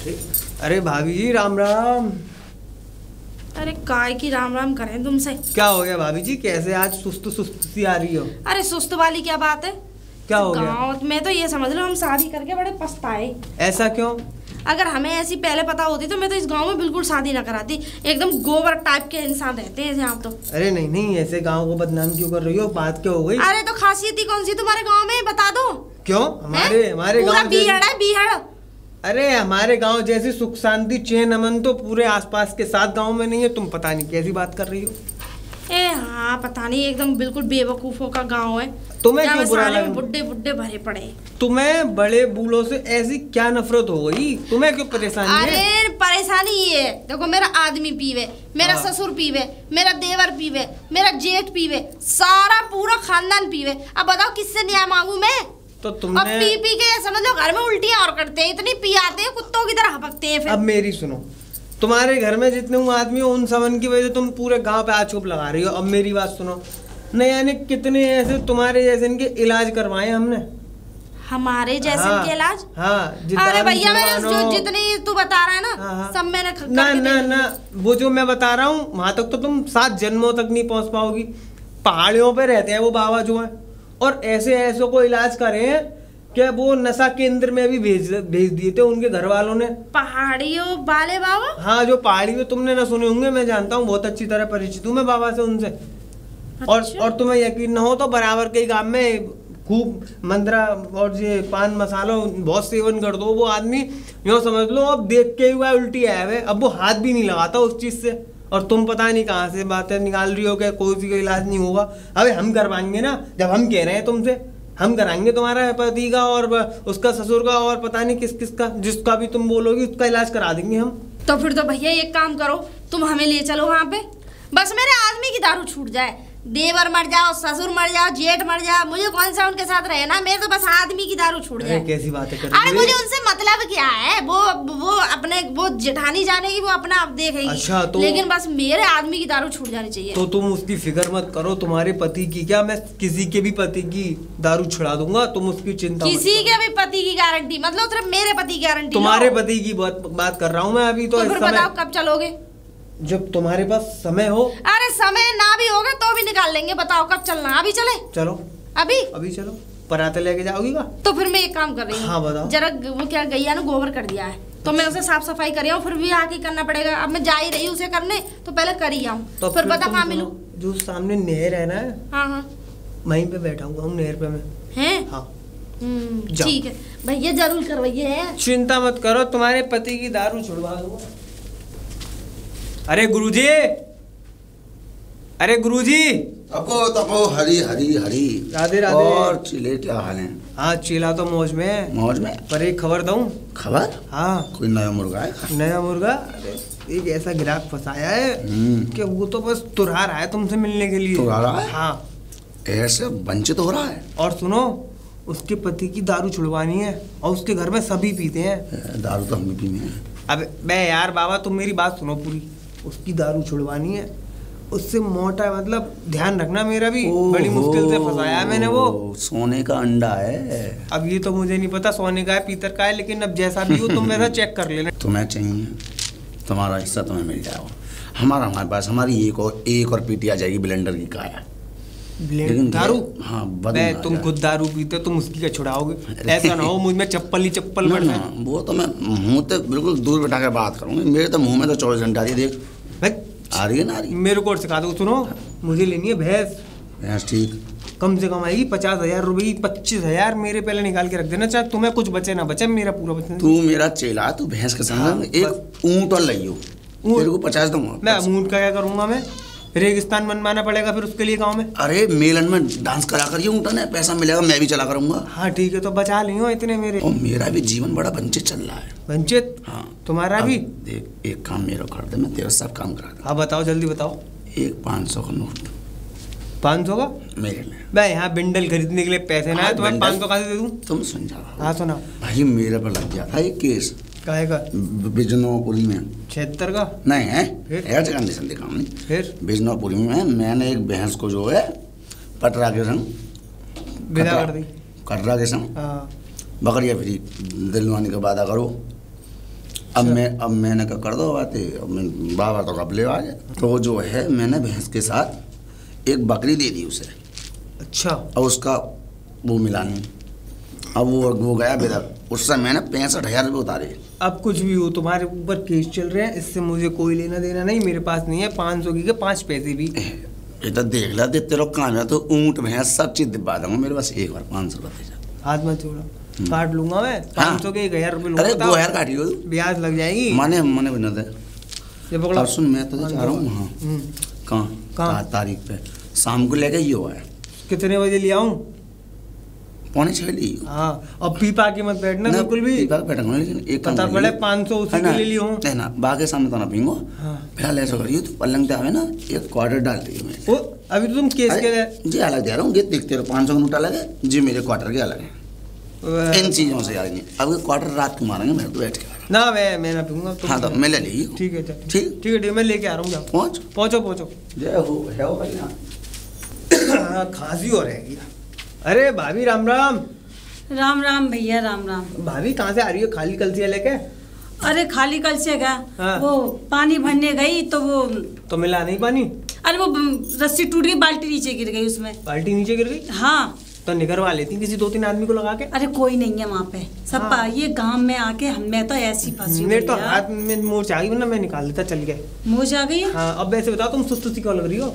अरे भाभी जी राम राम। अरे काय की राम राम करें तुमसे। क्या हो गया भाभी जी, कैसे आज सुस्त सुस्त सी आ रही हो? अरे सुस्त वाली क्या बात है, क्या हो गया? गाँव में तो ये समझ लो हम शादी करके बड़े पछताए। ऐसा क्यों? अगर हमें ऐसी पहले पता होती तो मैं तो इस गांव में बिल्कुल शादी ना कराती। एकदम गोबर टाइप के इंसान रहते हैं यहाँ तो। अरे नहीं नहीं, ऐसे गांव को बदनाम क्यों कर रही हो? बात क्या हो गई? अरे तो खासियत ही कौन सी तुम्हारे गांव में, बता दो। क्यों? हमारे गांव बीहड़ है, बीहड़। अरे हमारे गांव जैसी सुख शांति चैन अमन तो पूरे आसपास के 7 गांव में नहीं है। तुम पता नहीं कैसी बात कर रही हो। ए हाँ, पता नहीं, एकदम बिल्कुल बेवकूफों का गांव है। तुम्हें क्यों बुरा लगा? बुड्ढे बुड्ढे भरे पड़े। तुम्हें बड़े बूढ़ों से ऐसी क्या नफरत हो गई? तुम्हें क्यों परेशानी है? अरे परेशानी ये है, देखो मेरा आदमी पीवे, मेरा ससुर पीवे, मेरा देवर पीवे, मेरा जेठ पीवे, सारा पूरा खानदान पीवे। अब बताओ किससे न्याय मांगू मैं? तो तुमने अब पी पी के समझ लो घर में उल्टियां और करते हैं, इतनी पियाते हैं कुत्तों की तरह हपकते हैं। फिर अब मेरी सुनो, तुम्हारे घर में जितने आदमी हो उन सबन की वजह से तुम पूरे गांव पे आछूप लगा रही हो। अब मेरी बात सुनो, नहीं यानी कितने ऐसे तुम्हारे जैसे इनके इलाज करवाए हमने। हमारे जैसे इनके इलाज? हाँ। अरे भैया मैंने जो जितनी तू बता रहा है ना, सब मैंने ना वो जो मैं बता रहा हूँ वहां तक तो तुम 7 जन्मों तक नहीं पहुंच पाओगी। पहाड़ियों पे रहते हैं वो बाबा जो है, और ऐसे को इलाज करे हैं कि वो नशा केंद्र में भी भेज दिए थे उनके घर वालों ने। पहाड़ियों वाले बाबा? हाँ, जो पहाड़ी में तुमने ना सुने होंगे, मैं जानता हूँ, बहुत अच्छी तरह परिचित हूँ मैं बाबा से, उनसे। अच्छा? और तुम्हें यकीन न हो तो बराबर के गांव में खूब मंद्रा और ये पान मसालों बहुत सेवन कर दो, वो आदमी यूँ समझ लो अब देख के हुआ उल्टी आया है, अब वो हाथ भी नहीं लगाता उस चीज से। और तुम पता नहीं कहाँ से बातें निकाल रही हो कि कोई सी का इलाज नहीं होगा। अबे हम करवाएंगे ना, जब हम कह रहे हैं तुमसे, हम कराएंगे तुम्हारा पति का और उसका ससुर का और पता नहीं किस किस का, जिसका भी तुम बोलोगी उसका इलाज करा देंगे हम। तो फिर तो भैया एक काम करो, तुम हमें ले चलो वहाँ पे, बस मेरे आदमी की दारू छूट जाए। देवर मर जाओ, ससुर मर जाओ, जेठ मर जाओ, मुझे कौन सा उनके साथ रहे ना, मैं तो बस आदमी की दारू छूट जाए। कैसी बातें कर रही अरे मुझे उनसे मतलब क्या है, वो अपने वो जेठानी जानेगी, वो अपना आप देखेगी। अच्छा, तो लेकिन बस मेरे आदमी की दारू छूट जानी चाहिए। तो तुम उसकी फिक्र मत करो, तुम्हारे पति की क्या, मैं किसी के भी पति की दारू छुड़ा दूंगा, तुम उसकी चिंता मत करो। किसी के भी पति की गारंटी? मतलब सिर्फ मेरे पति की गारंटी? तुम्हारे पति की बात कर रहा हूँ मैं अभी। तो फिर बताओ कब चलोगे? जब तुम्हारे पास समय हो। अरे समय ना भी होगा तो भी निकाल लेंगे, बताओ कब चलना? अभी चले? चलो अभी चलो। पराते लेके जाओगी का? तो फिर मैं एक काम कर रही हूँ। हाँ बताओ। जरा वो क्या गैया ने गोबर कर दिया है, तो मैं उसे साफ सफाई कर आऊँ, फिर भी आके करना पड़ेगा। अब मैं जा ही रही हूँ उसे करने, तो पहले कर ही आऊँ। तो फिर बता कहाँ मिलूँ? जो सामने नहर है ना, हाँ वहीं पे बैठा हूँ नहर पे मैं। है? हाँ ठीक है भैया, जरूर करवाइए। चिंता मत करो, तुम्हारे पति की दारू छुड़वा दूंगा। अरे गुरुजी, अरे गुरुजी। तको हरी हरी हरी। राधे राधे। और चिले क्या हाल है? हाँ चिला तो मौज में। मौज में? पर एक खबर दूं? खबर? हाँ। कोई नया मुर्गा है? नया मुर्गा? एक ऐसा ग्राहक फंसाया है कि वो तो बस तुरहा रहा है तुमसे मिलने के लिए। तुरहा रहा है? हाँ। ऐसे वंचित हो रहा है? और सुनो, उसके पति की दारू छुड़वानी है, और उसके घर में सभी पीते हैं। दारू तो हम भी पीने हैं। अब बे यार बाबा, तुम मेरी बात सुनो पूरी। उसकी दारू छुड़वानी है, उससे मोटा, मतलब ध्यान रखना मेरा भी। बड़ी मुश्किल से फंसाया है मैंने। वो सोने का अंडा है। अब ये तो मुझे नहीं पता सोने का है पीतल का है, लेकिन अब जैसा भी हो तुम वैसा चेक कर लेना। तुम्हें चाहिए, तुम्हारा हिस्सा तुम्हें मिल जाएगा। हमारे पास हमारी एक और पीटी आ जाएगी ब्लेंडर की काया। लेकिन दारू? हाँ तुम खुद दारू पीते, तुम उसकी क्या छुड़ाओगे? ऐसा ना हो मुझ में चप्पल ही चप्पल बढ़ जाए। वो तो मैं मुंह से बिल्कुल दूर बैठा कर बात करूंगी, मेरे तो मुंह में तो 24 घंटा आ रही है। देख आ रही है ना, आ रही है। मेरे को सिखा दो। सुनो, मुझे लेनी है भैंस। ठीक, कम से कम आएगी 50,000 रुपये। 25,000 मेरे पहले निकाल के रख देना, चाहे तुम्हें कुछ बचे ना बचे, मेरा पूरा बचे। तू मेरा चेला, तू भैंस के संग एक ऊँट और लियो, तेरे को 50 दूंगा। मैं ऊँट का क्या करूंगा? मैं रेगिस्तान बनवाना पड़ेगा फिर उसके लिए गांव में। अरे मेलन में डांस करा करिए, ऊँटन है, पैसा मिलेगा, मैं भी चला करूंगा। हाँ ठीक है, तो बचा लियो इतने मेरे। और मेरा भी जीवन बड़ा वंचित चल रहा है। वंचित? हाँ। तुम्हारा भी? देख, एक काम मेरा कर दे, मैं तेरा सब काम करा दूं। हाँ बताओ, जल्दी बताओ। एक 500 का नोट। 500 का? मेरे लिए। मैं यहाँ बिंडल खरीदने के लिए पैसे ना है, तो मैं 500 का दे दूँ? तुम सुन जा। हाँ सुना। भाई मेरे पर लग गया था एक केस। काहे का? बिजनौरपुरी में। 76 का? नहीं है, एयर कंडीशन दिखा नहीं। फिर बिजनौरपुरी में मैंने एक भैंस को जो है पटरा के संग विदा कर दी। कटरा के संग बकरिया फ्री दिलवाने का वादा करो। अब मैंने क्या कर दो बातें, अब बाबा तो कब ले आ गए। तो जो है मैंने भैंस के साथ एक बकरी दे दी उसे। अच्छा। और उसका वो मिला नहीं, अब वो गया बेदर। उससे मैंने 65,000 रुपये उतारे। अब कुछ भी हो, तुम्हारे ऊपर केस चल रहे हैं, इससे मुझे कोई लेना देना नहीं। मेरे पास नहीं है 500 की के 5 पैसे भी। ये तो देख ला, देते लोग काम है तो ऊँट भैंस सब चीज दिखा दूंगा। मेरे पास एक बार 500 रुपये हाथ मत छोड़ो, काट लूंगा मैं 500 के 1000 रुपये लूंगा। अरे 2000 काटियो, ब्याज लग जाएगी। मने बना दे। ये पकड़ो। सुन, मैं तो जा रहा हूँ। हाँ, कहाँ तारीख पे शाम को लेके ही हुआ है। कितने बजे ले आऊँ? 5:45 ली। हाँ, और पीपा के मत बैठना बिल्कुल भी। पीपा के बैठूंगा, लेकिन एक पता पड़े 500 उसी के ले लियो। है ना, बाकी सामने तो ना पींगो। फिलहाल ऐसा करियो, तो पलंग पे आवे ना, एक क्वार्टर डाल दियो मैं। ओ, अभी तो तुम केस के लिए जी अलग दे रहा हूँ। देखते रहो, 500 का नोट अलग है जी, मेरे क्वार्टर के अलग है। इन चीजों से यार नहीं। अब क्वार्टर रात को मारेंगे, मैं तो बैठ के ना, मैं ना पीऊंगा। हाँ तो मैं ले ली। ठीक है, ठीक है, मैं लेके आ रहा हूँ। पहुँचो। जय हो भैया। खांसी हो रहेगी। अरे भाभी, राम राम। राम राम भैया, राम राम। भाभी कहाँ से आ रही हो खाली कलसिया लेके? अरे खाली कल से गया। हाँ। वो पानी भरने गई तो वो तो मिला नहीं पानी? अरे वो रस्सी टूट गई, बाल्टी नीचे गिर गई उसमें। बाल्टी नीचे गिर गई? हाँ। तो निकलवा लेती किसी 2-3 आदमी को लगा के। अरे कोई नहीं है वहाँ पे सब। हाँ। ये गांव में आके मैं तो ऐसी फंसी मेरे तो हाथ में मोच आ गई, वरना मैं निकाल देता चल गए। मोच आ गई? हाँ। अब वैसे बताओ, तुम सुस्त सी क्यों लग रही हो?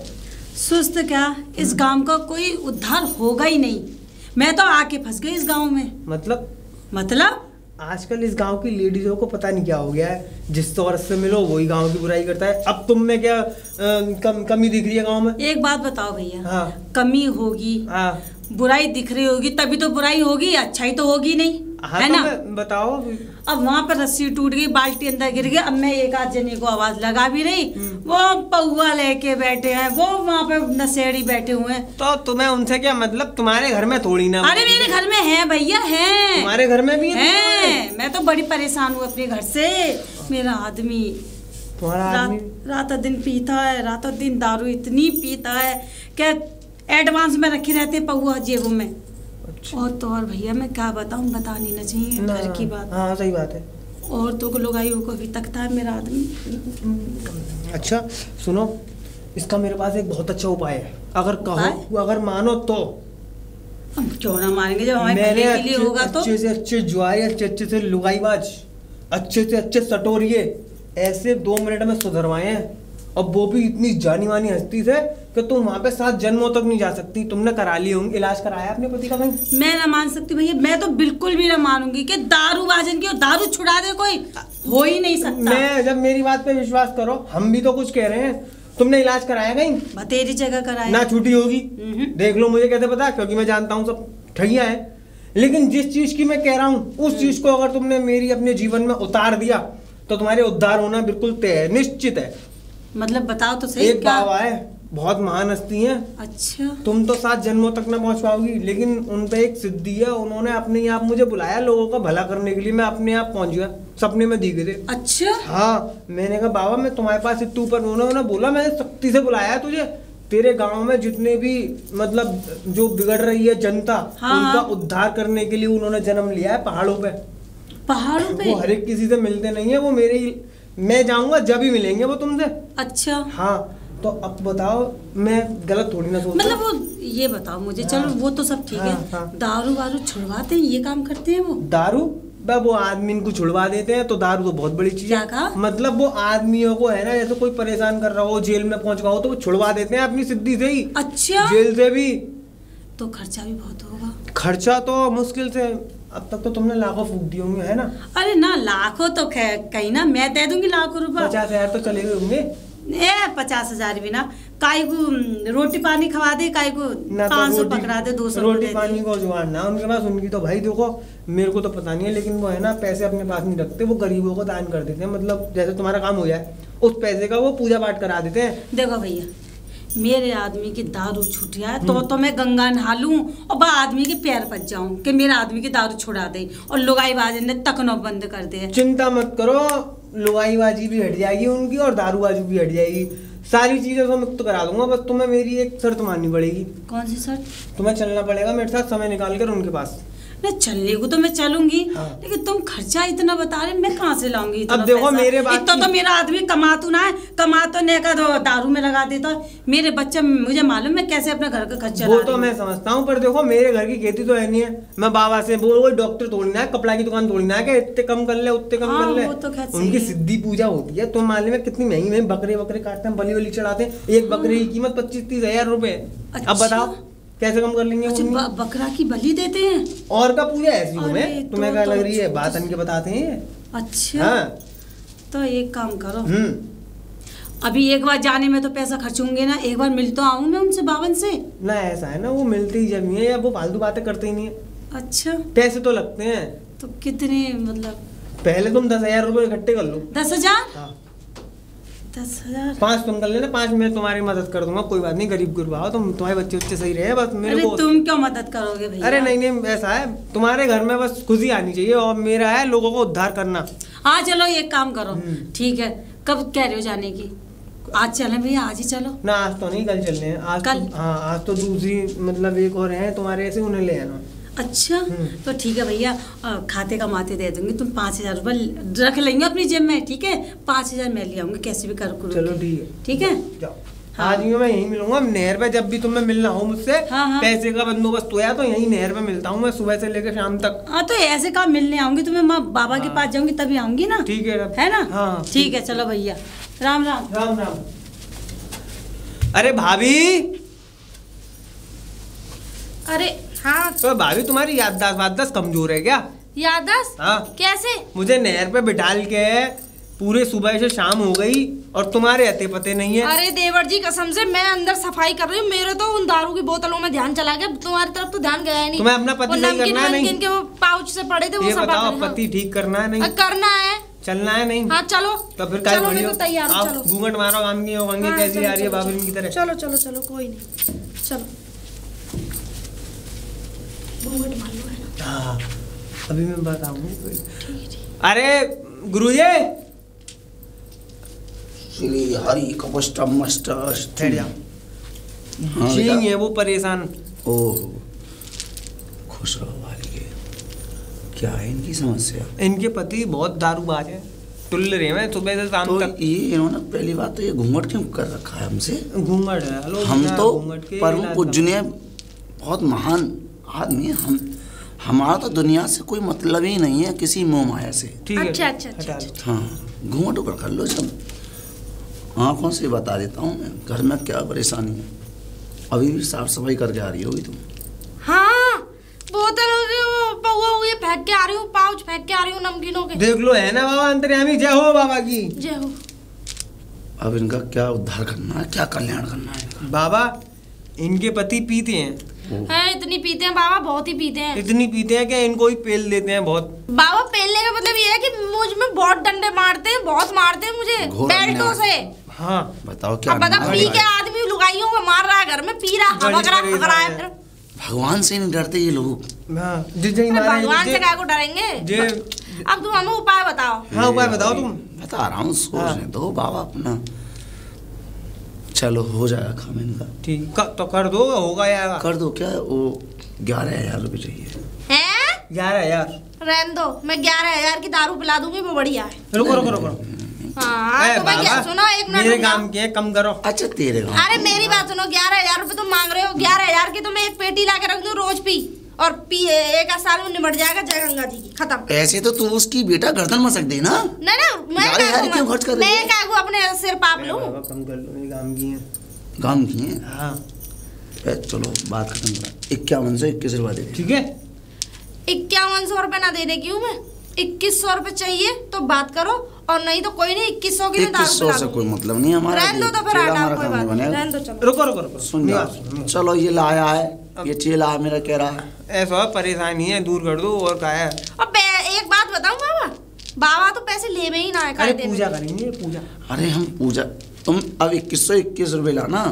सुस्त क्या, इस गांव का कोई उद्धार होगा ही नहीं। मैं तो आके फंस गई इस गांव में। मतलब आजकल इस गांव की लेडीजों को पता नहीं क्या हो गया है, जिस औरत से मिलो वही गांव की बुराई करता है। अब तुम में क्या कमी दिख रही है गांव में? एक बात बताओ भैया। हाँ। कमी होगी। हाँ। बुराई दिख रही होगी तभी तो बुराई होगी, अच्छाई तो होगी नहीं। हाँ, है तो ना? बताओ। अब वहाँ पर रस्सी टूट गई, बाल्टी अंदर गिर गई। अब मैं एक आध जने को आवाज लगा भी रही, वो पौआ लेके बैठे हैं, वो वहाँ पे नशेड़ी बैठे हुए हैं। तो तुम्हें उनसे क्या मतलब? तुम्हारे घर में थोड़ी ना। अरे मेरे घर में है भैया, है। तुम्हारे घर में भी है। मैं तो बड़ी परेशान हूँ अपने घर से। मेरा आदमी रात दिन पीता है, रात दिन दारू इतनी पीता है क्या एडवांस में रखे रहते पौआ जेबों में। अच्छा। और भैया मैं क्या बताऊं, बता नहीं ना चाहिए घर की बात। हाँ सही बात है। और तो लुगाइयों को भी तकता है मेरा आदमी। अच्छा सुनो, इसका मेरे पास एक बहुत अच्छा उपाय है। अगर कहो, अगर मानो तो। हम क्यों ना मानेंगे, जब हमारे भले के लिए होगा तो। अच्छे से अच्छे जुआरी, अच्छे से लुगाईबाज, अच्छे से अच्छे सटोरिये ऐसे 2 मिनट में सुधरवाए हैं। अब वो भी इतनी जानी मानी हस्ती से कि तुम वहाँ पे 7 जन्मों तक नहीं जा सकती। तुमने करा ली होंगी, इलाज कराया अपने पति का? मैं ना मान सकती भैया, मैं तो बिल्कुल भी ना मानूंगी कि दारू बाजन की दारू छुड़ा दे कोई, हो ही नहीं सकता। मैं जब मेरी बात पे विश्वास करो, हम भी तो कुछ कह रहे हैं। तुमने इलाज कराया कहीं? बतेरी जगह कराया ना, छुट्टी होगी। देख लो, मुझे कैसे पता? क्योंकि मैं जानता हूँ सब ठगियां हैं। लेकिन जिस चीज की मैं कह रहा हूँ, उस चीज को अगर तुमने मेरी अपने जीवन में उतार दिया तो तुम्हारे उद्धार होना बिल्कुल तय है, निश्चित है। मतलब बताओ तो सही। एक बाबा है, बहुत महान हस्ती हैं। अच्छा। तुम तो 7 जन्मों तक ना पहुंच पाओगी, लेकिन उन पे एक सिद्धि है। उन्होंने अपने आप मुझे बुलाया लोगों का भला करने के लिए। मैं अपने आप पहुंच गया, सपने में दिखे थे। अच्छा। हाँ, मैंने कहा बाबा मैं तुम्हारे पास इतने ऊपर। उन्होंने बोला मैंने शक्ति से बुलाया है तुझे। तेरे गांव में जितने भी मतलब जो बिगड़ रही है जनता, उनका उद्धार करने के लिए उन्होंने जन्म लिया है पहाड़ों पे। पहाड़ों पे? वो हर एक किसी से मिलते नहीं है, वो मेरे ही। मैं जाऊंगा जब ही मिलेंगे वो तुमसे। अच्छा। हाँ, तो अब बताओ, मैं गलत थोड़ी ना सोचता। मतलब वो ये बताओ मुझे। चलो वो तो सब ठीक है। दारू वारू छुड़वाते हैं, ये काम करते हैं वो? दारू वो आदमी को छुड़वा देते हैं, तो दारू तो बहुत बड़ी चीज है। मतलब वो आदमियों को है ना, जैसे कोई परेशान कर रहा हो, जेल में पहुंच गया हो, तो वो छुड़वा देते हैं अपनी सिद्धि से ही। अच्छा। जेल से भी। तो खर्चा भी बहुत होगा। खर्चा तो मुश्किल से, अब तक तो तुमने लाखों फूक दिए होंगे, है ना? अरे ना, लाखों तो कहीं ना, मैं दे दूंगी लाखों रुपए। 50,000 तो चले गए होंगे। 50,000 भी ना, काय को रोटी पानी खवा दे, काय को 500 पकड़ा दे, 200 रोटी पानी को जुगाड़ ना उनके पास। उनकी तो भाई देखो, मेरे को तो पता नहीं है, लेकिन वो है ना पैसे अपने पास नहीं रखते, वो गरीबों को दान कर देते हैं। मतलब जैसे तुम्हारा काम हो जाए, उस पैसे का वो पूजा पाठ करा देते हैं। देखो भैया, मेरे आदमी की दारू छूट जाए तो मैं गंगा नहा लूं और बा आदमी के पैर पच जाऊं कि मेरा आदमी की दारू छुड़ा दे और लुगाई बाजी ने तकनो बंद कर दे। चिंता मत करो, लुगाई बाजी भी हट जाएगी उनकी और दारूबाजी भी हट जाएगी। सारी चीजों से मुक्त करा दूंगा। बस तुम्हें मेरी एक शर्त माननी पड़ेगी। कौन सी शर्त? तुम्हें चलना पड़ेगा मेरे साथ समय निकाल कर उनके पास। ना चलने को तो मैं चलूंगी, हाँ। लेकिन तुम खर्चा इतना बता रहे, मैं कहाँ से लाऊंगी इतना अब देखो पैसा? मेरे बात इतना तो मेरा आदमी कमातू ना है, कमा तो ने का दारू में लगा देता है। मेरे बच्चे, मुझे मालूम है कैसे अपने घर का खर्चा वो तो मैं समझता हूँ, पर देखो मेरे घर की खेती तो है नहीं है। मैं बाबा से वो डॉक्टर तोड़ना है, कपड़ा की दुकान तोड़ना है, इतने कम कर ले उतने कम हाँ, कर ले। वो तो खैर सही उनकी है। सिद्धि पूजा होती है, तुम मान में कितनी महंगी महंगी बकरे काटते हैं, बलि चढ़ाते हैं। एक बकरे की कीमत 25-30 हजार रुपए। अब अच्छा। बताओ कैसे कम कर लेंगे? अच्छा, बकरा की बलि देते हैं? और का पूजा ऐसी हूँ अरे मैं, तुम्हें क्या लग रही है? बात इनके बताते हैं। अच्छा हाँ। तो एक काम करो, अभी एक बार जाने में तो पैसा खर्चूंगे ना, एक बार मिल तो आऊं मैं उनसे, बावन से ना ऐसा है ना, वो मिलते ही जब है, या वो फालतू बातें करते ही नहीं है। अच्छा, पैसे तो लगते हैं। तो कितने, मतलब पहले तुम 10,000 रुपए इकट्ठे कर लो। 10,000? हाँ। 10,000? 5 तुम कर लेना, 5 मैं तुम्हारी मदद कर दूंगा, कोई बात नहीं। गरीब गुरबाओ तुम, तुम्हारे बच्चे सही रहे बस मेरे अरे को। तुम क्यों मदद करोगे भैया? अरे नहीं ऐसा है, तुम्हारे घर में बस खुशी आनी चाहिए, और मेरा है लोगों को उद्धार करना। हाँ चलो एक काम करो, ठीक है, कब कह रहे हो जाने की? आज चले भैया, आज ही चलो। ना आज तो नहीं, कल चलने हैं। आज कल? तो, हाँ आज तो दूसरी मतलब एक और है तुम्हारे ऐसे, उन्हें ले आना। अच्छा, तो ठीक है भैया, खाते का माते दे दूंगी, तुम 5,000 रुपये रख लेंगे अपनी जेब में, ठीक है? 5,000 मैं ले आऊंगी, कैसे भी कर करो। चलो ठीक है। ठीक है, जाओ। हाँ। आज मैं यहीं मिलूंगा नहर पे, जब भी तुम्हें मिलना हो मुझसे। हाँ, हाँ। पैसे का बंदोबस्त होया तो यहीं नहर पे मिलता हूँ मैं, सुबह से लेकर शाम तक। हाँ तो ऐसे काम मिलने आऊंगी, तो मैं माँ बाबा के पास जाऊंगी तभी आऊंगी ना। ठीक है ना? हाँ ठीक है, चलो भैया, राम राम। राम राम। अरे भाभी, अरे हाँ, तो भाभी तुम्हारी याददाश्त कमजोर है क्या? याददाश्त? हाँ। कैसे? मुझे नहर पे बिठाल के पूरे सुबह से शाम हो गई और तुम्हारे अते पते नहीं है। अरे देवर जी कसम से, मैं अंदर सफाई कर रही हूँ, मेरे तो उन दारू की बोतलों में ध्यान चला गया, तुम्हारी तरफ तो ध्यान गया ही नहीं। तुम्हें अपना पति सही करना है नहीं? के वो पाउच से पड़े थे, वो ये सब बताओ, पति ठीक करना है नहीं? करना है। चलना है नहीं? हाँ चलो। तो फिर काय चलो, मैं बढ़ियो? तो तैयार हूँ, आप चलो। घूंघट मारो, आमगी होंगे हाँ, कैसी चलो, आ रही है चलो, बाबरी की तरह। चलो चलो चलो, कोई नहीं, चलो घूंघट मार लो, है ना? हाँ अभी मैं बताऊंगा। अरे गुरुजी, श्री हरि कपष्टमष्ट ठहर जाओ। हाँ जी बेटा। है वो परेशान। ओह, खुश रहो भाई। क्या है इनकी समस्या? इनके पति बहुत दारूबाज है, तुल रहे हैं सुबह से शाम तो तक। ये इन्होंने पहली बात तो ये घूंघट क्यों कर रखा है हमसे? घूंघट है। हेलो, हम बिना तो घूंघट के परम इलाज पूजनीय बहुत महान आदमी है हम। हमारा तो दुनिया से कोई मतलब ही नहीं है, किसी मोह माया से। ठीक है, अच्छा, अच्छा, हटा लो। अच्छा। हाँ, घूंघट ऊपर कर लो सब। आँखों से बता देता हूँ मैं घर में क्या परेशानी है। अभी भी साफ सफाई करके आ रही होगी तुम। हाँ, बोतल वो ये फेंक के आ रही हूँ, पाउच फेंक के आ रही हूँ नमकीनों के। देख लो, है ना बाबा अंतर्यामी? जय हो बाबा की। जय हो। अब इनका क्या उद्धार करना है, क्या कल्याण करना है? बाबा, इनके पति पीते हैं। है, इतनी पीते हैं बाबा, बहुत ही पीते हैं। इतनी पीते हैं कि इनको ही पेल देते हैं बहुत। बाबा पेलने का मतलब ये है कि मुझ में बहुत डंडे मारते हैं, बहुत मारते हैं मुझे घोर बेल्टों अन्याय। से। हाँ बताओ क्या अब बता, अन्याय पी है? के आदमी लुगाइयों को मार रहा है, घर में पी रहा, बड़ी हवक रहा, परेशान हवक रहा है है। फिर। भगवान से नहीं डरते ये लोग। हाँ जिस जगह अरे मारे भगवान से जे- काय को डरेंगे? जे अब तुम हमें उपाय बताओ। हाँ उपाय बताओ तुम। बता रहा हूँ, सोचने दो बाबा अपना। चलो हो जाएगा काम इनका। ठीक तो कर दो, होगा यार। कर दो। क्या वो 11,000 रुपये चाहिए? हैं? 11,000। रहने दो, मैं 11,000 की दारू पिला दूंगी, वो बढ़िया है। रुको रुको रुको। हाँ ए, तो मैं क्या बाबा, सुनो, एक मिनट मेरे रुक जाओ। काम के कम करो। अच्छा तेरे गाँव। अरे मेरी बात सुनो, 11,000 रुपए तुम मांग रहे हो, 11,000 की तो मैं एक पेटी ला के रख दूं रोज पी, और पी एक साल में निमट जाएगा, जय गंगा जी की, खत्म। ऐसे तो तू उसकी बेटा गर्दन मसक दे ना। नहीं मैं यार, यार, क्यों खर्च कर रही है? मैं क्या अपने सिर पाप लूं? बाबा कम कर लो, मेरे काम की है। काम की है। हाँ चलो बात खत्म करा। 5121 रुपये दे दे। ठीक है। 5100 रुपए ना देने की हूँ मैं, 2100 रुपए चाहिए तो बात करो, और नहीं तो कोई नहीं, 2100 की मैं दारू 2100 पिला से दूंगी। कोई मतलब नहीं हमारा। रहने दो तो फिर चेला हटाओ, हमारा कोई काम बात नहीं नहीं, बनेगा। रहने दो, चलो। रुको रुको रुको। सुन मेरी जा। बात सुनो। चलो ये लाया है, ये चेला है मेरा, कह रहा है ऐसा है, परेशानी है, दूर कर दो और क्या है। अब एक बात बताऊं बाबा, बाबा तो पैसे ले में ही ना है, अरे कायदे में। पूजा करेंगे, पूजा। अरे हम पूजा, तुम अब 2121 रुपये लाना।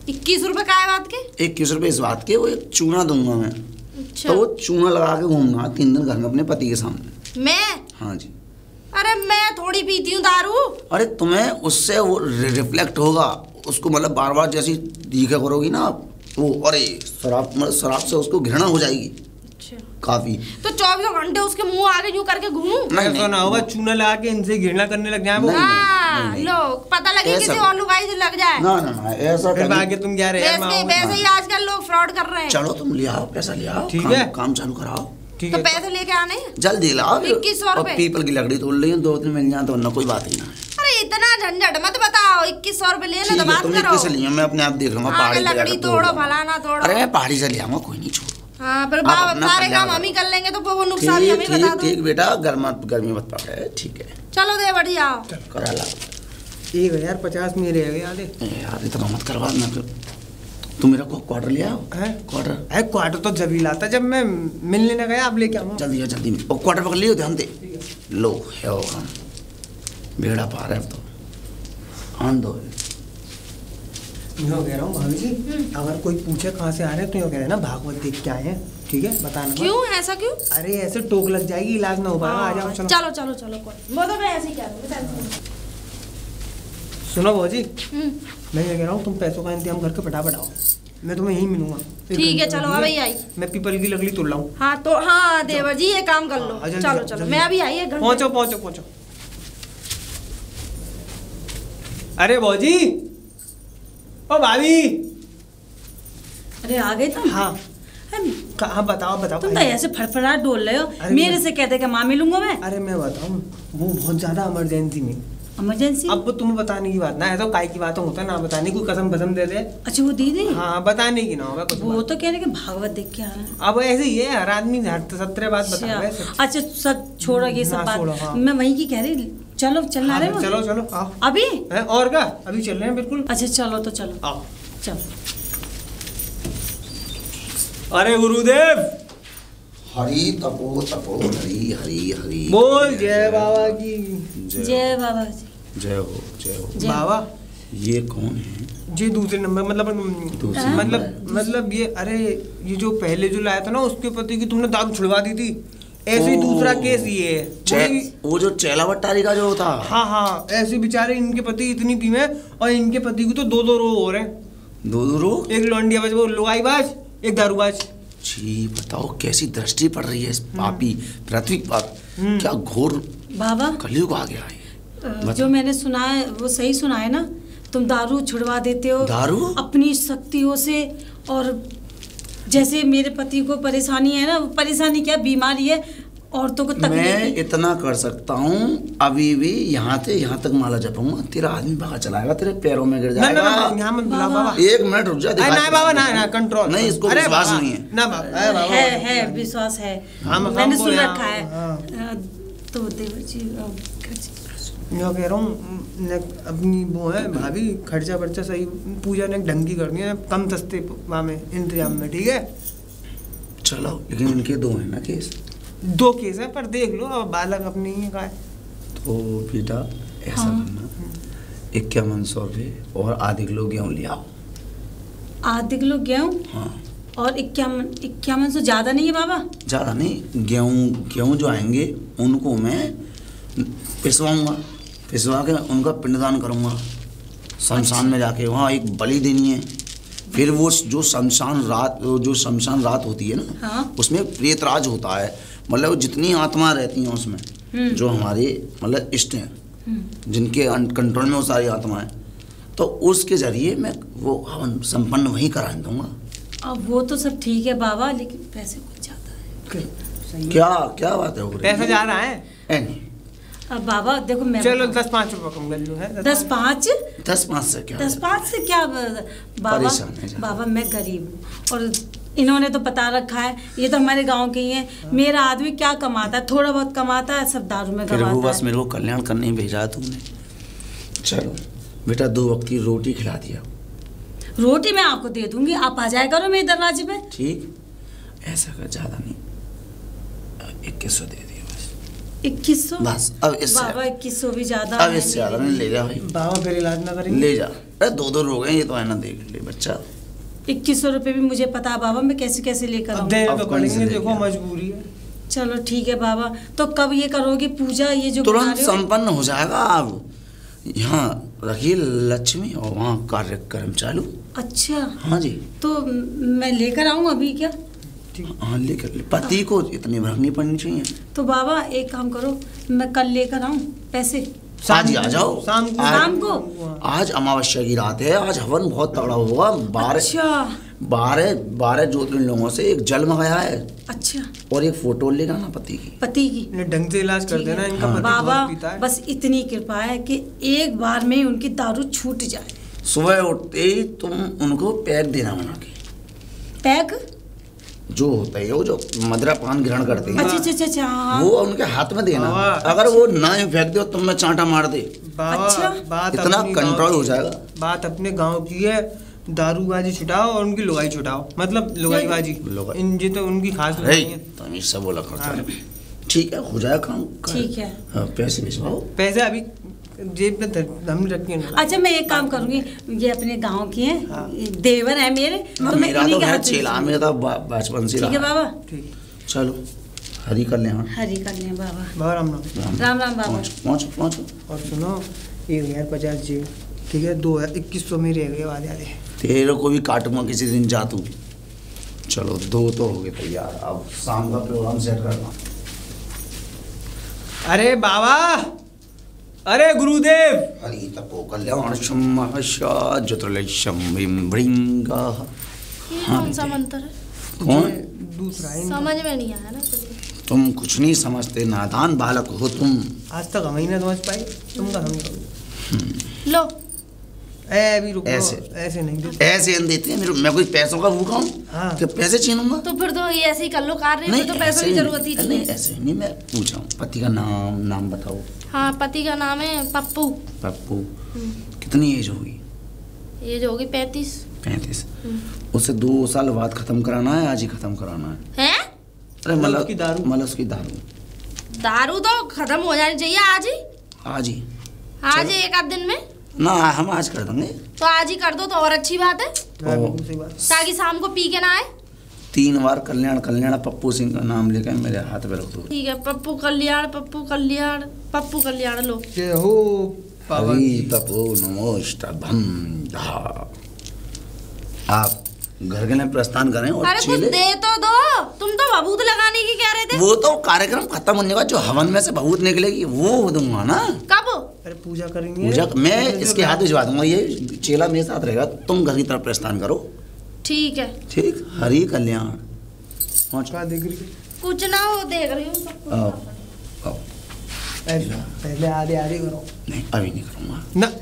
21 रुपए का है बात के? 21 रुपये इस बात के, वो एक चूना दूंगा मैं। अच्छा। तो वो चूना लगा के घूमना 3 दिन घर में अपने पति के सामने। मैं? हाँ जी। अरे मैं थोड़ी पीती हूँ दारू। अरे तुम्हें उससे वो रिफ्लेक्ट होगा, उसको मतलब बार बार जैसी देखा करोगी ना वो, अरे शराब, मतलब शराब से उसको घृणा हो जाएगी। अच्छा। काफी। तो 24 घंटे उसके मुंह आगे यूं करके घूमूं? ऐसा ना होगा चूना लगा के इनसे घृणा करने लग जाए वो। नहीं। लो पता लगे ऐसा- किसी और लुगाई से लग जाए। ना ऐसा फिर करने- आगे तुम क्या रहे वैसे ही आजकल लोग फ्रॉड कर रहे हैं। चलो तुम ले आओ, पैसा ले आओ, ठीक है। काम चालू कराओ। ठीक तो है पैसे लेके आने हैं? जल्दी लाओ। 2100 और रुपए। पीपल की लकड़ी तोड़ ली 2 दिन मिल जाए तो वरना कोई बात ही ना है। अरे इतना झंझट मत बताओ, 2100 रुपए लेने ठीक तो है, बात तुम करो। 21 से लियो, मैं अपने आप देख लूंगा। आगे पहाड़ी पे लकड़ी जाकर तोड़ो, लूंगा। फलाना तोड़ो। अरे मैं पहाड़ी से ले आऊंगा, कोई नहीं, छोड़ो। हाँ फिर आप अपना सारे पंजाब काम हम ही कर लेंगे तो वो नुकसान ठीक हमें बता ठीक दो। ठीक बेटा, गर्मी मत पकड़े, ठीक है। चलो दे बढ़िया आओ। करा ला 1050 मेरे है याद है। यार, इतना मत करवा ना। तू मेरा को क्वार्टर ले आओ। क्वार्टर है क्वार्टर तो जब ही लाता जब मैं मिलने न गया, अब लेके आऊंगा। जल्दी में। और क्वार्टर पकड़ लियो, ध्यान दे। लो है वो हम बेड़ा पार है अब तो। आन दो। मैं कह रहा हूँ भाभी जी, अगर कोई पूछे कहाँ से आ रहे हैं तो ये कह रहे ना भागवत देख के आए हैं, ठीक है? बताना मत। क्यों ऐसा क्यों? अरे ऐसे टोक लग जाएगी, इलाज ना हो पाएगा। आ जाओ चलो। चलो चलो चलो कोई वो तो मैं ऐसे ही कह रहा हूँ। सुनो भौजी, मैं ये कह रहा हूँ तुम पैसों का इंतजाम करके फटाफट आओ, मैं तुम्हें यहीं मिलूंगा। ठीक है चलो अभी आई। मैं पीपल की लकड़ी तोड़ लाऊं। हाँ तो हाँ देवर जी ये काम कर लो। हाँ, जल्दी, चलो जल्दी, चलो जल्दी। मैं अभी आई। पहुंचो। अरे भौजी, ओ भाभी। अरे आ गए तुम? हाँ अरे, कहाँ? बताओ तुम तो ऐसे फड़फड़ाहट डोल रहे हो। अरे मेरे मैं- से कहते कि माँ मिलूंगा मैं। अरे मैं बताऊं, वो बहुत ज्यादा इमरजेंसी में। इमरजेंसी? अब वो तुम्हें बताने की बात ना है तो काय की बातों होता है ना, बताने की कसम बसम दे दे। अच्छा वो दीदी? हाँ बताने की ना होगा कुछ वो बात। तो कह रहे कि भागवत देख के आ रहा है। अब ऐसे ही है, हर आदमी 70 बात बता रहा है। अच्छा सब छोड़ो ये सब ना छोड़ो, बात। हाँ। मैं वहीं की कह रही। चलो चलना हाँ, रहे हो? चलो आओ। अभी? हैं, और क्या, अभी चल रहे हैं बिल्कुल। अच्छा चलो तो चलो आओ। चलो। अरे गुरुदेव, हरी तपो तपो हरी हरी हरी। बोल जय बाबा की। जय बाबा जी। जय हो जय हो। जय। बाबा ये कौन है? ये दूसरे नंबर दूसरे मतलब ये, अरे ये जो पहले जो लाया था ना उसके पति की तुमने दारू छुड़वा दी थी, ऐसे ही दूसरा केस ये है। वो जो चेला भट्टारी का जो था। हाँ ऐसे बेचारे इनके पति इतनी पीवे और इनके पति को तो 2 रोग हो रहे हैं। 2 रोग? एक लौंडिया बाज, वो लुगाईबाज, एक दारूबाज। जी बताओ कैसी दृष्टि पड़ रही है इस पापी पृथ्वी पर। क्या घोर बाबा कलयुग आ गया है। जो मैंने सुना है वो सही सुना है ना? तुम दारू छुड़वा देते हो दारू? अपनी शक्तियों से। और जैसे मेरे पति को परेशानी है ना, वो परेशानी क्या, बीमारी है, औरतों को मैं तकलीफ। इतना कर सकता हूँ, अभी भी यहाँ तक माला जपूंगा, तेरा आदमी भागा चलाएगा, तेरे पैरों में गिर जाएगा। यहाँ मत बुलाओ बाबा। 1 मिनट रुक जा। ना बाबा, ना कंट्रोल। नहीं, इसको विश्वास नहीं है। ना बाबा, है विश्वास है। हाँ, मैंने सुन हाँ, रखा है। हाँ। तो देवर जी मैं कह रहा हूँ अपनी वो है भाभी, खर्चा वर्चा सही पूजा ने ढंग की करनी है, कम सस्ते में इंतजाम में, ठीक है? चलो, लेकिन इनके 2 हैं ना केस। 2 केस है पर देख लो, अब बालक अपनी ही का है। तो बेटा ऐसा करना, 5100 रुपये और आधे किलो गेहूँ ले आओ। आधे किलो गेहूँ? हाँ। और 5100 ज़्यादा नहीं है बाबा? ज़्यादा नहीं, गेहूँ जो आएंगे उनको मैं पिसवा के उनका पिंडदान करूँगा शमशान में जाके। वहाँ एक बलि देनी है। फिर वो जो शमशान रात होती है ना, हाँ। उसमें प्रेत राज होता है। मतलब जितनी आत्मा रहती हैं उसमें, जो हमारे मतलब इष्ट हैं, जिनके कंट्रोल में वो सारी आत्माएं, तो उसके जरिए मैं वो हवन संपन्न वहीं करा दूंगा। अब वो तो सब ठीक है बाबा, लेकिन पैसे कुछ ज़्यादा है। क्या बात है? पैसा जा रहा है? नहीं। अब बाबा देखो मैं चलो 10-5 रुपये कम कर लो। है 10-5? 10-5 से क्या? 10-5 से क्या बाबा? परेशान है जा। बाबा मैं गरीब हूँ और इन्होंने तो बता रखा है, ये तो हमारे गांव के ही हैं। मेरा आदमी क्या कमाता है? थोड़ा बहुत कमाता है, सब दारू में फिर वो कमाता बस है। मेरे को कल्याण करने ही भेजा है तुमने। चलो बेटा, 2 वक्त की रोटी खिला दिया। रोटी मैं आपको दे दूंगी, आप आ जाया करो मेरे दरवाजे पे। ठीक, ऐसा कर, ज़्यादा नहीं, 2100 दे दिया बस। 2100? बस अब इससे बाबा 2100 भी ज्यादा अब इससे ज़्यादा नहीं। ले जा भाई, बाबा फिर इलाज ना करेंगे? ले जा। अरे 2 रोग हैं, ये तो है ना, देख ले बच्चा। 2100 रुपये भी मुझे पता है बाबा, मैं कैसे कैसे लेकर अब आऊँ। देने अब तो कहीं से पड़ेंगे, लेके देखो आओ। मजबूरी है। चलो ठीक है बाबा, तो कब ये करोगे पूजा? ये जो बता तुरंत रहे हो? संपन्न हो जाएगा। अब यहाँ रखिए लक्ष्मी और वहाँ कार्यक्रम चालू। अच्छा हाँ जी। तो मैं लेकर आऊँ अभी क्या? हाँ लेकर पति को इतनी भड़क नहीं पड़नी चाहिए। तो बाबा एक काम करो, मैं कल लेकर आऊं पैसे? आज ही आ जाओ। शाम को? आज अमावस्या की रात है, आज हवन बहुत तगड़ा होगा। 12 ज्योतिर्लिंग लोगों से एक जल मंगाया है। अच्छा। और एक फोटो लेगा ना पति की ढंग से इलाज कर देना इनका। पति बाबा बहुत पीता है। बस इतनी कृपा है कि एक बार में उनकी दारू छूट जाए। सुबह उठते ही तुम उनको पैक देना बना के। पैक जो होता है वो जो मदिरा पान ग्रहण करते हैं, अच्छा वो उनके हाथ में देना। अगर वो ना ही फेंक दे तुम में चांटा मार दे, अच्छा बात इतना कंट्रोल हो जाएगा। बात अपने गांव की है, दारूबाजी छुटाओ और उनकी लुगाई छुटाओ, मतलब लुगाईबाजी। ये तो उनकी खास नहीं है। तुम ये सब बोला करता। ठीक है, हो जाएगा काम। ठीक है। पैसे भिजवाओ। पैसे अभी जेब में हम रखे हैं। अच्छा मैं एक काम करूंगी, ये अपने गांव की हैं, देवर है मेरे, तो मैं मेरा इन्हीं तो के है हाथ चेला, मेरा तो बचपन से ठीक है बाबा। ठीक, चलो हरी कर ले। हरी कर लें बाबा। बाबा राम राम। राम राम बाबा। पहुँचो। और सुनो 1050 जी, ठीक है, 2100 मेरे रह गए वाले आधे। तेरे को भी काटूंगा किसी दिन जा तू। चलो 2 तो हो गए तैयार, अब शाम का प्रोग्राम सेट करना। अरे बाबा, अरे गुरुदेव। हरि तपो कल्याणशम महर्षा ज्योतिर्लक्ष्यम भृंगा। ये कौन सा मंत्र है? कौन? दूसरा है समझ में नहीं आया ना। तुम कुछ नहीं समझते, नादान बालक हो तुम। आज तक हम ही ना समझ पाए, तुम का हम लो अभी रुको। ऐसे नहीं देते। ऐसे देते हैं। मैं कोई पैसों का भूखा हूँ? हाँ। कि पैसे छीनूंगा? तो फिर तो ये ऐसे ही कर लो कार्य में, तो पैसों की जरूरत ही नहीं। ऐसे नहीं, मैं पूछा हूँ पति का नाम बताओ। हाँ पति का नाम है पप्पू। पप्पू। कितनी एज होगी? एज होगी 35। 35। उसे 2 साल बाद खत्म कराना है, आज ही खत्म कराना है। हैं? अरे मतलब उसकी दारू तो खत्म हो जानी चाहिए आज ही। आज ही? आज ही 1 आध दिन में ना, हम आज कर देंगे। तो आज ही कर दो तो और अच्छी बात है, ताकि शाम को पी के ना आए। 3 बार कल्याण पप्पू सिंह का नाम लेकर मेरे हाथ पे रख दो। ठीक है, पप्पू कल्याण पप्पू कल्याण पप्पू कल्याण। लो जय हो हरि तपो नमोष्टभम। आप घर के लिए प्रस्थान करें। और अरे कुछ दे तो दो, तुम तो भभूत लगाने की कह रहे थे। वो तो कार्यक्रम खत्म होने का जो हवन में से भभूत निकलेगी वो दूंगा ना। कब? अरे पूजा करेंगे। पूजा मैं इसके हाथ भिजवा दूंगा, ये चेला मेरे साथ रहेगा। तुम घर की तरफ प्रस्थान करो। ठीक है। ठीक, हरि कल्याण। कुछ ना हो, देख रही हूँ। पहले आधे करो। नहीं अभी नहीं करूँगा ना।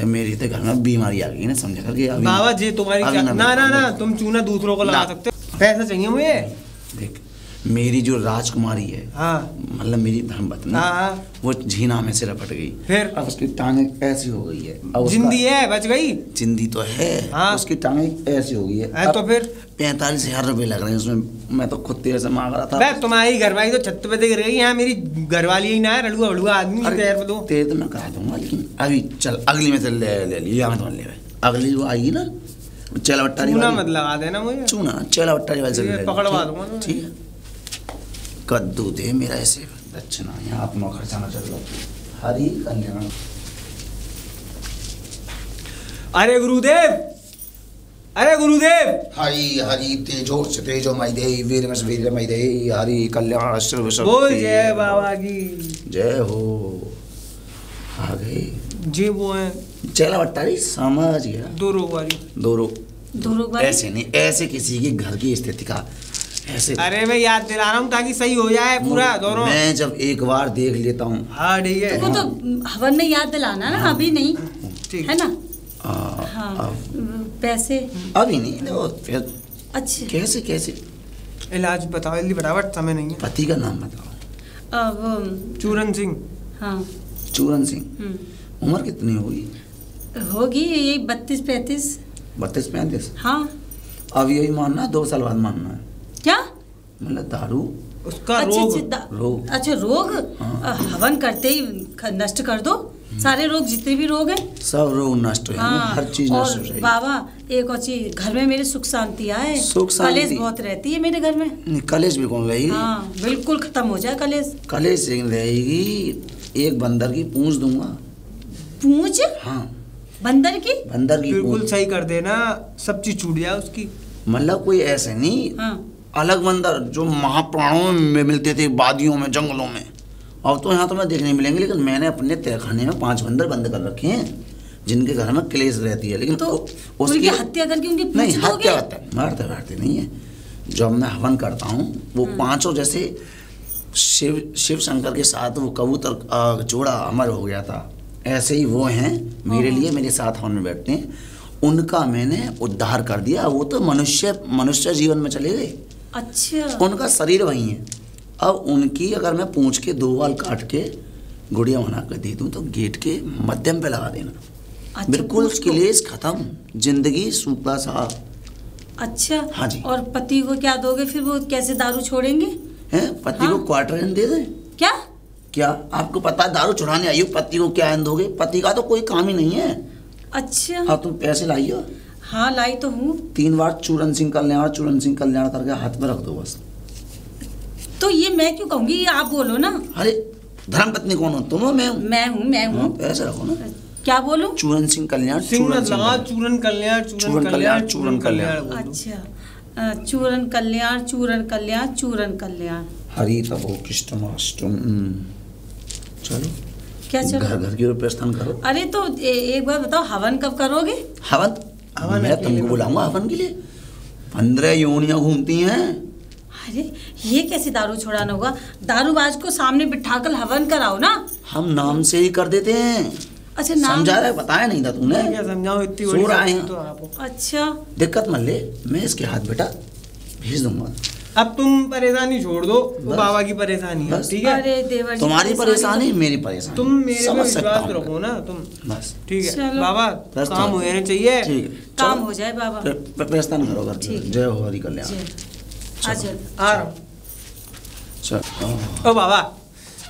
मेरी तो घर में बीमारी आ गई ना, समझ करके। बाबा जी तुम्हारी ना तुम चूना दूसरों को लगा सकते हो। पैसा चाहिए मुझे। देख मेरी जो राजकुमारी है, हाँ, मतलब मेरी धर्मपत्नी, हाँ, वो झीना में से लपट गई। फिर अब उसकी टांगे ऐसी हो गई है। अब जिंदी है, बच गई। जिंदी तो है, हाँ, उसकी टांगे ऐसी हो गई है। तो फिर 45,000 रुपए लग रहे हैं उसमें। मैं तो खुद तेरे से मांग रहा था। तुम्हारी घरवाली तो छत पे गिर गई। यहाँ मेरी घरवाली ही ना है, रड़ुआ बड़ुआ आदमी। तेरे तो मैं कहा दूंगा, लेकिन अभी चल अगली में चल ले लिया मत ले। अगली जो आएगी ना चेला वट्टारी वाली, मत लगा देना मुझे। चूना चेला वट्टारी वाली चल पकड़वा दूंगा। ठीक है, कद्दू दे मेरा ऐसे दक्षिणा, यहाँ आत्मा खर्चा ना चल लो। हरि कल्याण। अरे गुरुदेव, अरे गुरुदेव। हरि हरि तेजो मई दे वीर मई दे। हरि कल्याण बोल जय बाबा की जय हो। आ गए जी, वो है चेला वट्टारी, समझ गया। 2 रोग वाली। 2 रोग ऐसे नहीं, ऐसे किसी की घर की स्थिति का ऐसे। अरे मैं याद दिला रहा हूँ ताकि सही हो जाए पूरा दोनों। मैं जब एक बार देख लेता हूँ। हाँ ठीक है। तो वो तो हवन में याद दिलाना ना, अभी नहीं, ठीक है ना। हाँ, पैसे अभी नहीं दो। फिर अच्छा कैसे इलाज बताओ जल्दी, फटाफट, समय नहीं है। पति का नाम बताओ। अब चूरन सिंह। हाँ चूरन सिंह। उम्र कितनी होगी? होगी यही 32-35। 32-35। हाँ। अब यही मानना, 2 साल बाद मानना है क्या? मतलब दारू उसका रोग। अच्छा रोग। हाँ। हवन करते ही नष्ट कर दो सारे रोग, जितने भी रोग हैं सब रोग नष्ट हो जाएंगे। हाँ। हर चीज नष्ट हो और जाएगी। बाबा एक और चीज, घर में मेरे सुख शांति आए। सुख शांति कलेश बहुत रहती है मेरे घर में। नहीं, कलेश भी कौन रहेगी? हाँ बिल्कुल खत्म हो जाए कलेश। कलेश रहेगी। एक बंदर की पूंछ दूंगा। पूंछ? हाँ, बंदर की? बंदर की बिल्कुल पूंछ। सही कर देना, सब चीज छूट जाए उसकी। मतलब कोई ऐसे नहीं। हाँ। अलग बंदर जो महाप्राणों में मिलते थे, वादियों में, जंगलों में, अब तो यहाँ तो मैं देखने मिलेंगे। लेकिन मैंने अपने तहखाने में 5 बंदर बंद कर रखे हैं जिनके घर में क्लेश रहती है। लेकिन तो उसकी हत्या करके उनकी पूछ नहीं, दोगे? हत्या मारते नहीं है। जब मैं हवन करता हूँ वो 5 जैसे शिव शंकर के साथ वो कबूतर जोड़ा अमर हो गया था, ऐसे ही वो हैं मेरे लिए, मेरे साथ हवन में बैठते हैं। उनका मैंने उद्धार कर दिया। वो तो मनुष्य जीवन में चले गए। अच्छा, उनका शरीर वही है। अब उनकी अगर मैं पूंछ के 2 बाल काट के गुड़िया बना कर दे दूँ तो गेट के मध्यम पे लगा देना। अच्छा, बिल्कुल क्लेश खत्म, जिंदगी सूखा सा। अच्छा, हाँ जी। और पति को क्या दोगे फिर? वो कैसे दारू छोड़ेंगे? हैं? पति को क्वार्टर दे दें क्या? क्या आपको पता है दारू छुड़ाने आई हो, पति को क्या दोगे? पति का तो कोई काम ही नहीं है। अच्छा, हाँ, तुम पैसे लाई हो? हाँ लाई तो हूँ। 3 बार चूरन सिंह कल्याण करके हाथ में रख दो बस। तो ये मैं क्यों कहूँगी, ये आप बोलो ना। अरे धर्मपत्नी कौन हो तुम? हो मैं हूँ। मैं हूँ। पैसे रखो ना। क्या बोलूं? चूरन सिंह कल्याण, चूरन कल्याण। अच्छा, चूरन कल्याण। हरि तपो कृष्णमाष्टम। चलो क्या चलो? घर की ओर प्रस्थान करो। अरे तो एक बार बताओ, हवन कब करोगे? हवन मैं तुमको बुलाऊंगा हवन के लिए। 15 योनियां घूमती हैं। अरे ये कैसे दारू छुड़ाना होगा? दारूबाज को सामने बिठाकर हवन कराओ ना। हम नाम से ही कर देते हैं। अच्छा, नाम समझा रहा है? बताया नहीं था तूने? क्या समझाऊं, इतनी सो बड़ी रहा है। तो आप। अच्छा, दिक्कत मत ले, मैं इसके हाथ बेटा भेज दूंगा। अब तुम परेशानी छोड़ दो, वो बाबा की परेशानी है, ठीक है? अरे देवर जी, तुम्हारी परेशानी मेरी परेशानी, तुम मेरे पे समझ सकता विश्वास हूं। रखो ना तुम, बस ठीक है चलो। बाबा, बस काम तो- होना चाहिए। ठीक है, काम चलो। हो जाए बाबा। प्रस्थान करो घर पे। ठीक है। जय हो हरि कल्याण। आ जाओ। आ रहा हूँ। चल। ओ बाबा,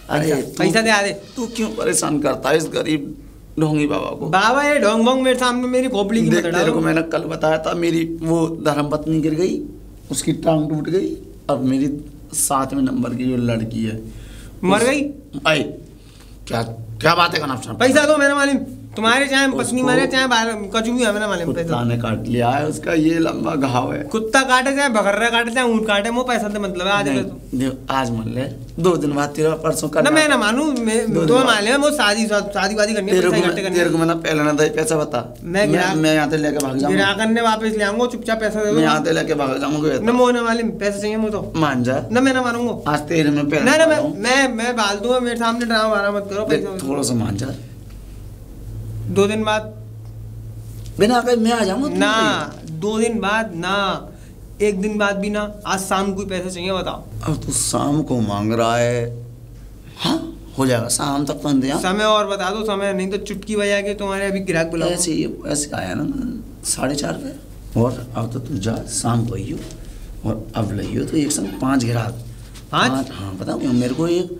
अरे पैसा दे, आ दे। तू क्यों परेशान करता है इस गरीब ढोंगी बाबा को? बाबा ये ढोंग भोंग मेरे सामने मेरी खोपड़ी की देख, मत तेरे को डालो। मैंने कल बताया था, मेरी वो धर्मपत्नी गिर गई, उसकी टांग टूट गई। अब मेरी 7वें नंबर की जो लड़की है मर गई। आई क्या बात है का नाम? पैसा दो मेरा मालिम, तुम्हारे चाहे पत्नी उसको- मारे चाहे कचू भी हमें मालिम। पैसा कुत्ता ने काट लिया है, उसका ये लंबा घाव है। कुत्ता काटे चाहे बकरा काटे चाहे ऊँट काटे, वो पैसा तो मतलब है। आज नहीं, दे दो। देख, आज मान ले, 2 दिन बाद तेरा परसों का ना मैं ना मानू, दो तो दिन मान लिया वो शादी वादी करनी है, तेरे पैसा को इकट्ठे करने तेरे को मैंने पहले ना दे पैसा बता। मैं यहाँ से लेके भाग जाऊंगा। गिरा करने वापस ले आऊंगा, चुपचाप पैसा दे मैं दो। यहाँ से लेके भाग जाऊंगा। न मोह ना मालिम, पैसा चाहिए मुझे तो। मान जा ना मैं ना मानूंगा। आज तेरे में पहले ना ना डाला हूँ। मैं बाल दूंगा, मेरे सामने ड्रामा वारा मत करो। देख, पैसा थोड़ा सा मान जा। 2 दिन बाद बिना कहे मैं आ जाऊंगा। तू ना, बताइए। 2 दिन बाद ना, 1 दिन बाद भी ना। आज शाम को ही पैसा चाहिए, बताओ। अब तू शाम को मांग रहा है। हाँ, हो जाएगा शाम तक तो इंतजाम। समय और बता दो, समय नहीं तो चुटकी बजा के तुम्हारे अभी ग्राहक बुलाओ। ऐसे आया ना 4:30 पे। और अब तो तू जा, शाम को आइयो और अब लइयो तो एक संग 5 ग्राहक। 5? हाँ बताओ, मेरे को एक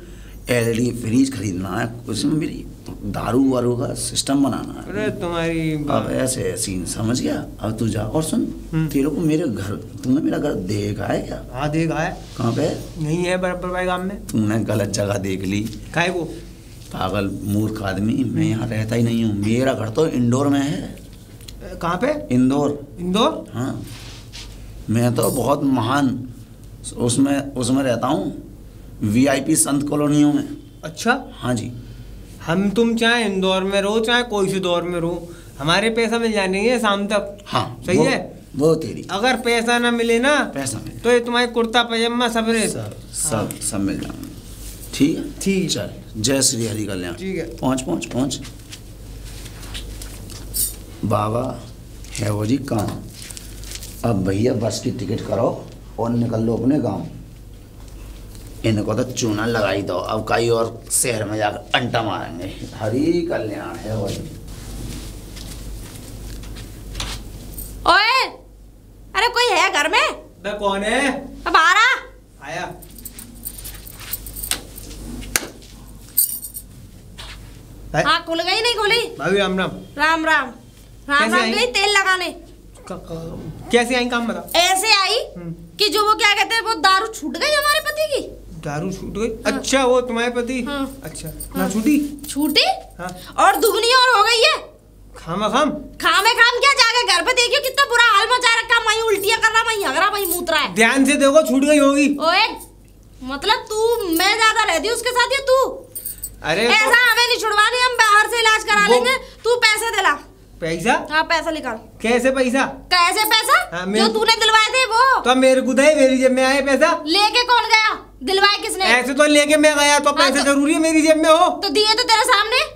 LED फ्रिज खरीदना है, उसमें मेरी दारू वारू का सिस्टम बनाना है। अरे तुम्हारी अब ऐसे सीन समझ गया। अब तू जा और सुन, तेरे को मेरे घर, तूने मेरा घर देखा है क्या? हाँ देखा है। कहाँ पे? नहीं है बराबर भाई गांव में। तूने गलत जगह देख ली, काहे को? पागल मूर्ख आदमी। मैं यहाँ रहता ही नहीं हूँ, मेरा घर तो इंदौर में है। कहाँ पे? इंदौर। इंदौर? हाँ, मैं तो बहुत महान उसमें रहता हूँ, VIP संत कॉलोनियों में। अच्छा, हाँ जी। हम तुम चाहे इंदौर में रहो चाहे कोई से दौर में रहो, हमारे पैसा मिल जाने है शाम तक। हाँ सही है। वो तेरी अगर पैसा ना मिले ना, पैसा मिल तो ये तुम्हारे कुर्ता पजामा सब रहे। सब मिल जाएंगे। ठीक है, ठीक है। चल, जय श्री हरि कल्याण। ठीक है। पहुँच। बाबा है वो जी काम। अब भैया बस की टिकट करो और निकल लो अपने गांव। इनको तो चूना लगाई दो, अब कहीं और शहर में जाकर अंटा मारेंगे। हरि कल्याण है वो जी। ओए, अरे कोई है घर में? बे कौन है? अब आ रहा। आया। हाँ, खुल गई नहीं खुली? भाभी राम राम। राम राम। कैसे आई? गई तेल लगाने। कैसे आई, काम बताओ। ऐसे आई कि जो वो क्या कहते हैं, वो दारू छूट गई हमारे पति की। दारू छूट गई? अच्छा, वो तुम्हारे पति? हाँ। अच्छा, ना छूटी? छूटी? हाँ। और दुगनी और हो गई है। खाम खामे खाम क्या, जाके घर पे देखियो कितना बुरा हाल मचा रखा, वहीं उल्टियां कर रहा, वहीं हग रहा, वहीं मूत रहा है। ध्यान से देखो, छूट गई होगी। ओए मतलब तू, मैं ज्यादा रहती हूँ उसके साथ या तू? अरे ऐसा हमें नहीं छुड़वानी, हम बाहर से इलाज करा लेंगे, तू पैसे दिला। पैसा? हाँ पैसा निकाल। कैसे पैसा? कैसे पैसा? हाँ, जो तूने दिलवाए थे वो। तो मेरे को दे, मेरी जेब में आए पैसा। लेके कौन गया? दिलवाए किसने? ऐसे तो लेके मैं गया, तो पैसे जरूरी है मेरी जेब में हो? तो दिए तो तेरे सामने।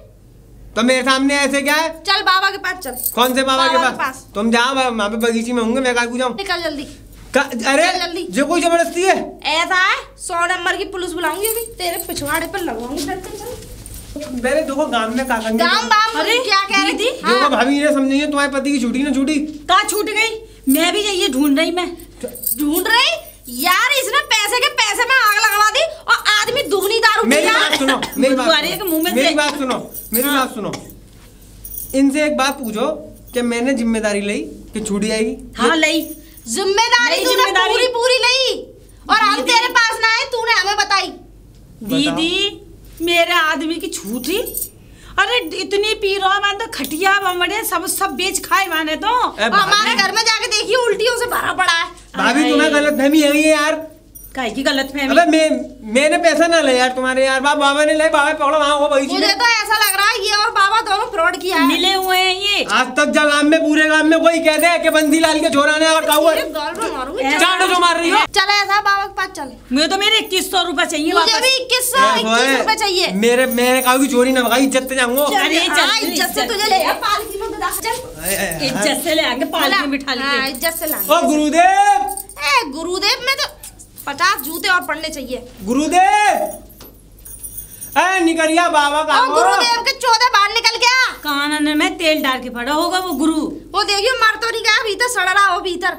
तो मेरे सामने ऐसे क्या है? चल बाबा के पास चल। कौन से बाबा के पास? तुम जाओ, वहाँ पे बगीचे में होंगे, मैं काहे को जाऊँ? निकल जल्दी। अरे जल्दी। जो कोई जबरदस्ती है ऐसा है, 100 नंबर की पुलिस बुलाऊंगी अभी, तेरे पिछवाड़े पर लगवाऊंगी। मेरे देखो गांव में काका गांव बाम। अरे क्या कह रही थी? देखो भाभी ने समझी तुम्हारे पति की छुट्टी ना छुट्टी। कहाँ छूट गई? मैं भी ये ढूंढ रही, मैं ढूंढ रही यार, इसने पैसे के पैसे में आग लगवा दी और आदमी दुगनी दारू मेरी बात सुनो, मेरी बात सुनो, मेरी बात सुनो। इनसे एक बात पूछो कि मैंने जिम्मेदारी ली कि छुट्टी आएगी? हाँ ली जिम्मेदारी, पूरी पूरी ली, और हम तेरे पास ना आए, तूने हमें बताई। दीदी मेरे आदमी की छूटी, अरे इतनी पी रहा, मैं तो खटिया बमड़े सब बेच खाए मैंने तो। हमारे घर में जाके देखिए उल्टियों से भरा पड़ा है। भाभी तुम्हें गलतफहमी है ये यार। काहे की गलतफहमी? अबे मैंने पैसा ना ले यार तुम्हारे, यार बाबा ने ले, बाबा पकड़ो वहाँ हो भाई। मुझे तो ऐसा लग रहा है ये और बाबा दोनों फ्रॉड किया है। मिले हुए हैं ये। आज तक जब गांव में, पूरे गांव में कोई कहते हैं कि बंसीलाल के छोरा ने और काऊ चांडो जो मार रही हो। चल ऐसा बाबा के पास चल। मुझे तो मेरे 2100 रुपए चाहिए। मुझे भी 21 रुपए चाहिए। मेरे काऊ की चोरी ना भगाई, इज्जत से जाऊंगा। इज्जत से तुझे ले पालकी में बिठा, चल इज्जत से ले आके पालकी में बिठा ले। इज्जत से ला। ओ गुरुदेव, गुरुदेव में तो 50 जूते और पड़ने चाहिए। गुरुदेव, निकलिया बाबा का। गुरुदेव के 14 बाहर निकल गया। कान में तेल डाल के पड़ा होगा वो गुरु। वो देखियो मर तो नहीं गया, भीतर सड़ रहा हो, भीतर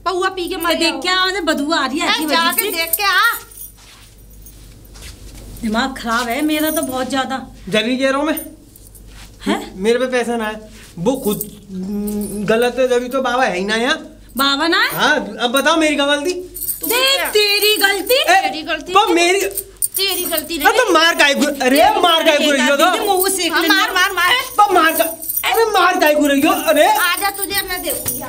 पौआ पी के मर गया। देख क्या बदबू आ रही है, जाके देख के आ। दिमाग खराब है मेरा तो बहुत ज्यादा। जल्दी कह रहा हूँ मैं है? मेरे पे पैसा ना है, वो खुद गलत है, जब तो बाबा है ही ना यहाँ। बाबा ना? हाँ अब बताओ मेरी क्या गलती? तेरी गलती? तेरी गलती तो मेरी तेरी गलती नहीं। तो मार काहे को, अरे मार काहे को रही हो? तो मुंह से मार मार मार। तो मार का, अरे मार काहे को रही हो? अरे आजा तुझे मैं देखूंगी।